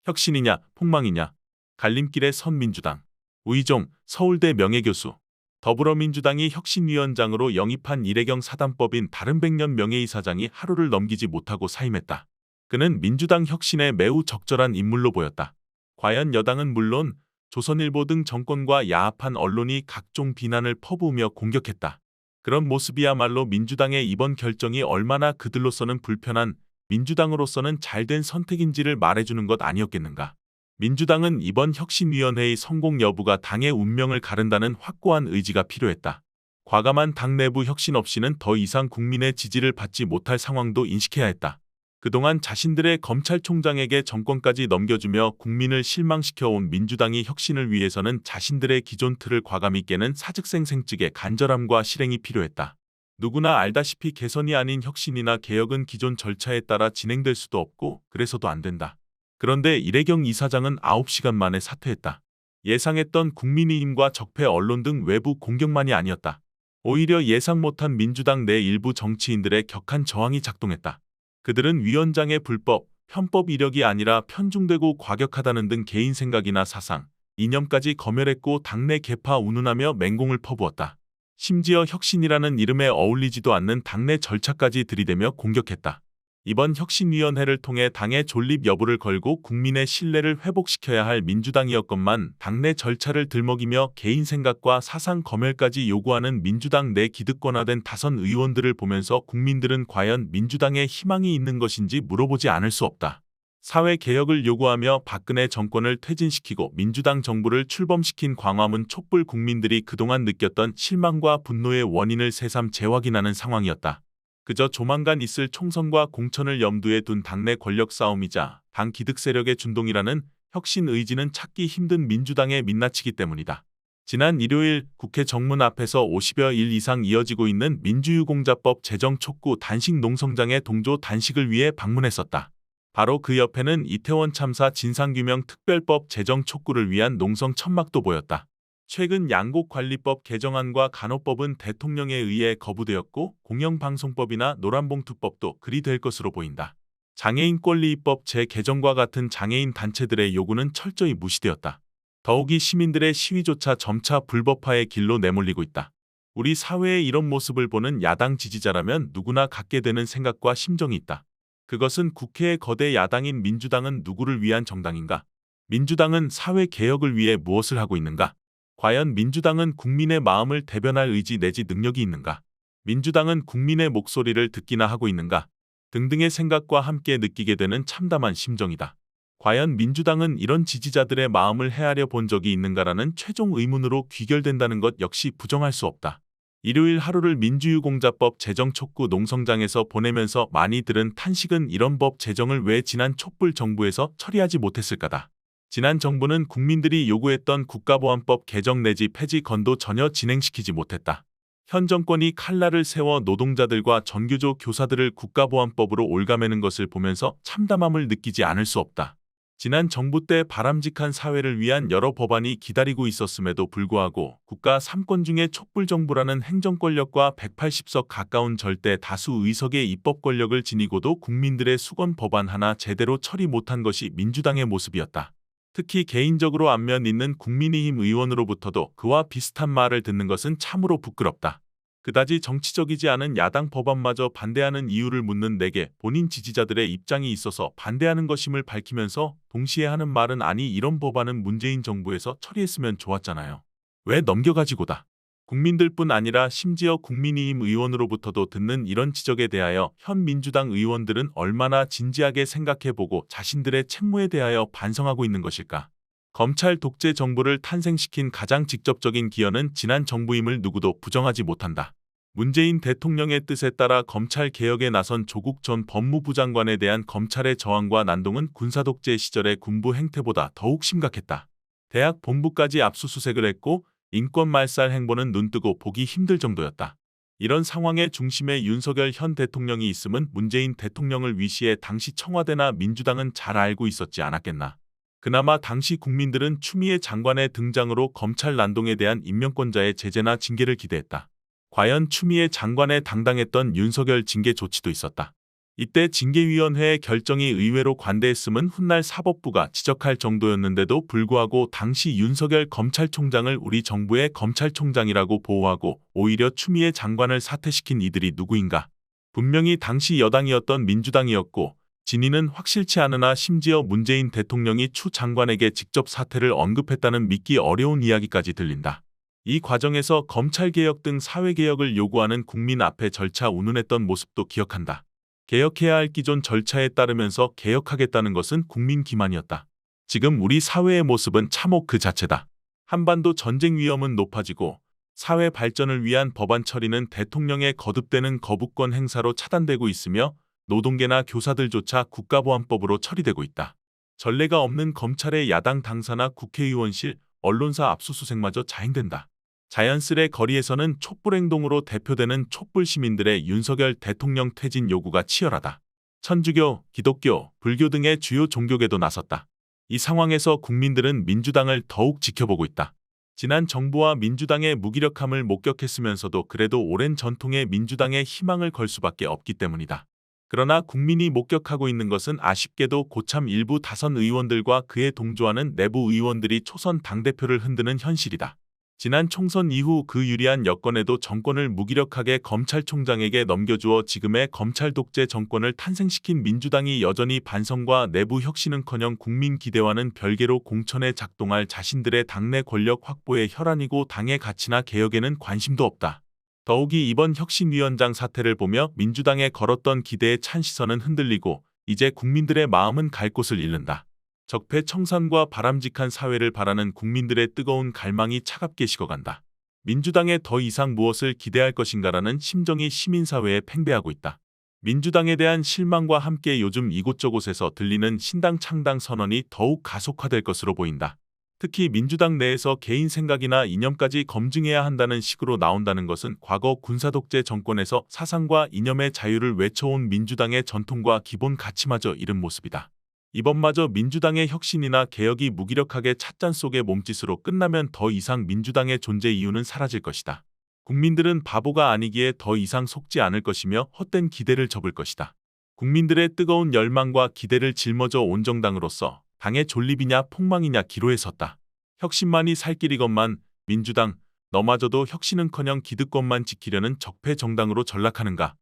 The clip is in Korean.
혁신이냐 폭망이냐. 갈림길에 선 민주당. 우이종 서울대 명예교수. 더불어민주당이 혁신위원장으로 영입한 이래경 사단법인 다른백년 명예이사장이 하루를 넘기지 못하고 사임했다. 그는 민주당 혁신에 매우 적절한 인물로 보였다. 과연 여당은 물론 조선일보 등 정권과 야합한 언론이 각종 비난을 퍼부으며 공격했다. 그런 모습이야말로 민주당의 이번 결정이 얼마나 그들로서는 불편한, 민주당으로서는 잘된 선택인지를 말해주는 것 아니었겠는가. 민주당은 이번 혁신위원회의 성공 여부가 당의 운명을 가른다는 확고한 의지가 필요했다. 과감한 당 내부 혁신 없이는 더 이상 국민의 지지를 받지 못할 상황도 인식해야 했다. 그동안 자신들의 검찰총장에게 정권까지 넘겨주며 국민을 실망시켜온 민주당이 혁신을 위해서는 자신들의 기존 틀을 과감히 깨는 사직생생직의 간절함과 실행이 필요했다. 누구나 알다시피 개선이 아닌 혁신이나 개혁은 기존 절차에 따라 진행될 수도 없고 그래서도 안 된다. 그런데 이래경 이사장은 9시간 만에 사퇴했다. 예상했던 국민의힘과 적폐 언론 등 외부 공격만이 아니었다. 오히려 예상 못한 민주당 내 일부 정치인들의 격한 저항이 작동했다. 그들은 위원장의 불법, 편법 이력이 아니라 편중되고 과격하다는 등 개인 생각이나 사상, 이념까지 검열했고 당내 개파 운운하며 맹공을 퍼부었다. 심지어 혁신이라는 이름에 어울리지도 않는 당내 절차까지 들이대며 공격했다. 이번 혁신위원회를 통해 당의 존립 여부를 걸고 국민의 신뢰를 회복시켜야 할 민주당이었건만 당내 절차를 들먹이며 개인 생각과 사상 검열까지 요구하는 민주당 내 기득권화된 다선 의원들을 보면서 국민들은 과연 민주당에 희망이 있는 것인지 물어보지 않을 수 없다. 사회개혁을 요구하며 박근혜 정권을 퇴진시키고 민주당 정부를 출범시킨 광화문 촛불 국민들이 그동안 느꼈던 실망과 분노의 원인을 새삼 재확인하는 상황이었다. 그저 조만간 있을 총선과 공천을 염두에 둔 당내 권력 싸움이자 당 기득 세력의 준동이라는 혁신 의지는 찾기 힘든 민주당의 민낯이기 때문이다. 지난 일요일 국회 정문 앞에서 50여 일 이상 이어지고 있는 민주유공자법 제정 촉구 단식 농성장의 동조 단식을 위해 방문했었다. 바로 그 옆에는 이태원 참사 진상규명 특별법 제정 촉구를 위한 농성 천막도 보였다. 최근 양곡관리법 개정안과 간호법은 대통령에 의해 거부되었고 공영방송법이나 노란봉투법도 그리 될 것으로 보인다. 장애인 권리입법 재개정과 같은 장애인 단체들의 요구는 철저히 무시되었다. 더욱이 시민들의 시위조차 점차 불법화의 길로 내몰리고 있다. 우리 사회의 이런 모습을 보는 야당 지지자라면 누구나 갖게 되는 생각과 심정이 있다. 그것은 국회의 거대 야당인 민주당은 누구를 위한 정당인가? 민주당은 사회개혁을 위해 무엇을 하고 있는가? 과연 민주당은 국민의 마음을 대변할 의지 내지 능력이 있는가? 민주당은 국민의 목소리를 듣기나 하고 있는가? 등등의 생각과 함께 느끼게 되는 참담한 심정이다. 과연 민주당은 이런 지지자들의 마음을 헤아려 본 적이 있는가라는 최종 의문으로 귀결된다는 것 역시 부정할 수 없다. 일요일 하루를 민주유공자법 제정 촉구 농성장에서 보내면서 많이 들은 탄식은 이런 법 제정을 왜 지난 촛불 정부에서 처리하지 못했을까다. 지난 정부는 국민들이 요구했던 국가보안법 개정 내지 폐지 건도 전혀 진행시키지 못했다. 현 정권이 칼날을 세워 노동자들과 전교조 교사들을 국가보안법으로 올가매는 것을 보면서 참담함을 느끼지 않을 수 없다. 지난 정부 때 바람직한 사회를 위한 여러 법안이 기다리고 있었음에도 불구하고 국가 3권 중에 촛불정부라는 행정권력과 180석 가까운 절대 다수 의석의 입법 권력을 지니고도 국민들의 수건 법안 하나 제대로 처리 못한 것이 민주당의 모습이었다. 특히 개인적으로 안면 있는 국민의힘 의원으로부터도 그와 비슷한 말을 듣는 것은 참으로 부끄럽다. 그다지 정치적이지 않은 야당 법안마저 반대하는 이유를 묻는 내게 본인 지지자들의 입장이 있어서 반대하는 것임을 밝히면서 동시에 하는 말은 아니 이런 법안은 문재인 정부에서 처리했으면 좋았잖아요. 왜 넘겨가지고다. 국민들뿐 아니라 심지어 국민의힘 의원으로부터도 듣는 이런 지적에 대하여 현 민주당 의원들은 얼마나 진지하게 생각해보고 자신들의 책무에 대하여 반성하고 있는 것일까? 검찰 독재 정부를 탄생시킨 가장 직접적인 기여는 지난 정부임을 누구도 부정하지 못한다. 문재인 대통령의 뜻에 따라 검찰 개혁에 나선 조국 전 법무부 장관에 대한 검찰의 저항과 난동은 군사독재 시절의 군부 행태보다 더욱 심각했다. 대학 본부까지 압수수색을 했고 인권말살 행보는 눈뜨고 보기 힘들 정도였다. 이런 상황의 중심에 윤석열 현 대통령이 있음은 문재인 대통령을 위시해 당시 청와대나 민주당은 잘 알고 있었지 않았겠나. 그나마 당시 국민들은 추미애 장관의 등장으로 검찰 난동에 대한 임명권자의 제재나 징계를 기대했다. 과연 추미애 장관의 당당했던 윤석열 징계 조치도 있었다. 이때 징계위원회의 결정이 의외로 관대했음은 훗날 사법부가 지적할 정도였는데도 불구하고 당시 윤석열 검찰총장을 우리 정부의 검찰총장이라고 보호하고 오히려 추미애 장관을 사퇴시킨 이들이 누구인가? 분명히 당시 여당이었던 민주당이었고 진위는 확실치 않으나 심지어 문재인 대통령이 추 장관에게 직접 사퇴를 언급했다는 믿기 어려운 이야기까지 들린다. 이 과정에서 검찰개혁 등 사회개혁을 요구하는 국민 앞에 절차 운운했던 모습도 기억한다. 개혁해야 할 기존 절차에 따르면서 개혁하겠다는 것은 국민 기만이었다. 지금 우리 사회의 모습은 참혹 그 자체다. 한반도 전쟁 위험은 높아지고 사회 발전을 위한 법안 처리는 대통령의 거듭되는 거부권 행사로 차단되고 있으며 노동계나 교사들조차 국가보안법으로 처리되고 있다. 전례가 없는 검찰의 야당 당사나 국회의원실, 언론사 압수수색마저 자행된다. 자연스레 거리에서는 촛불행동으로 대표되는 촛불 시민들의 윤석열 대통령 퇴진 요구가 치열하다. 천주교, 기독교, 불교 등의 주요 종교계도 나섰다. 이 상황에서 국민들은 민주당을 더욱 지켜보고 있다. 지난 정부와 민주당의 무기력함을 목격했으면서도 그래도 오랜 전통의 민주당에 희망을 걸 수밖에 없기 때문이다. 그러나 국민이 목격하고 있는 것은 아쉽게도 고참 일부 다선 의원들과 그에 동조하는 내부 의원들이 초선 당대표를 흔드는 현실이다. 지난 총선 이후 그 유리한 여건에도 정권을 무기력하게 검찰총장에게 넘겨주어 지금의 검찰 독재 정권을 탄생시킨 민주당이 여전히 반성과 내부 혁신은커녕 국민 기대와는 별개로 공천에 작동할 자신들의 당내 권력 확보에 혈안이고 당의 가치나 개혁에는 관심도 없다. 더욱이 이번 혁신위원장 사태를 보며 민주당에 걸었던 기대의 찬 시선은 흔들리고 이제 국민들의 마음은 갈 곳을 잃는다. 적폐청산과 바람직한 사회를 바라는 국민들의 뜨거운 갈망이 차갑게 식어간다. 민주당에 더 이상 무엇을 기대할 것인가라는 심정이 시민사회에 팽배하고 있다. 민주당에 대한 실망과 함께 요즘 이곳저곳에서 들리는 신당 창당 선언이 더욱 가속화될 것으로 보인다. 특히 민주당 내에서 개인 생각이나 이념까지 검증해야 한다는 식으로 나온다는 것은 과거 군사독재 정권에서 사상과 이념의 자유를 외쳐온 민주당의 전통과 기본 가치마저 잃은 모습이다. 이번마저 민주당의 혁신이나 개혁이 무기력하게 찻잔 속의 몸짓으로 끝나면 더 이상 민주당의 존재 이유는 사라질 것이다. 국민들은 바보가 아니기에 더 이상 속지 않을 것이며 헛된 기대를 접을 것이다. 국민들의 뜨거운 열망과 기대를 짊어져 온 정당으로서 당의 존립이냐 폭망이냐 기로에 섰다. 혁신만이 살 길이건만 민주당, 너마저도 혁신은커녕 기득권만 지키려는 적폐 정당으로 전락하는가?